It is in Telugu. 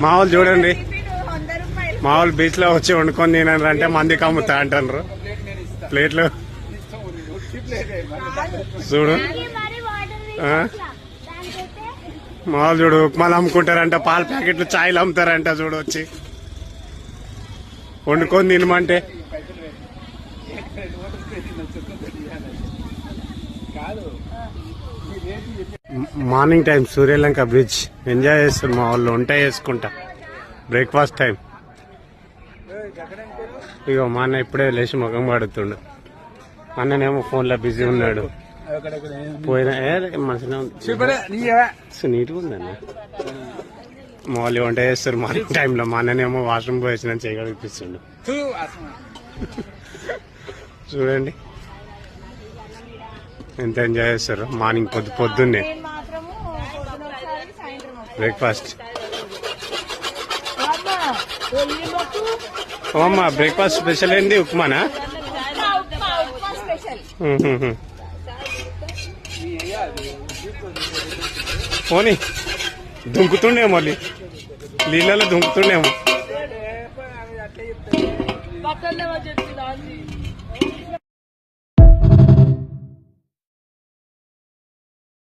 మా వాళ్ళు చూడండి, మా వాళ్ళు బీచ్ లో వచ్చి వండుకొని తినారంటే మందికి అమ్ముతా అంటారు ప్లేట్లు. చూడు మా వాళ్ళు చూడు ఉప్మాలు అమ్ముకుంటారంట, పాల ప్యాకెట్లు ఛాయలు అమ్ముతారంట. చూడు వచ్చి వండుకొని తినమంటే. Morning time Suryalanka bridge enjoy చేస్తారు మా వాళ్ళు, వంట చేసుకుంటా. Breakfast time. ఇగో మా అన్న ఇప్పుడే లేచి ముఖం పడుతుండు. అన్ననేమో ఫోన్లో బిజీ ఉన్నాడు. పోయినా మంచిగా నీట్గా ఉందన్న. మా వాళ్ళు వంట చేస్తారు మార్నింగ్ టైంలో. మా అన్ననేమో వాష్రూమ్ పోయేసిన చేయగలిపిస్తుండు. చూడండి ఎంత ఎంజాయ్ చేస్తారు మార్నింగ్ పొద్దున్నే బ్రేక్ఫాస్ట్. అమ్మా బ్రేక్ఫాస్ట్ స్పెషల్ ఏంది? ఉప్మానా? పోనీ దుంకుతుండేమో, మళ్ళీ నీళ్ళలో దుంకుతుండేమో.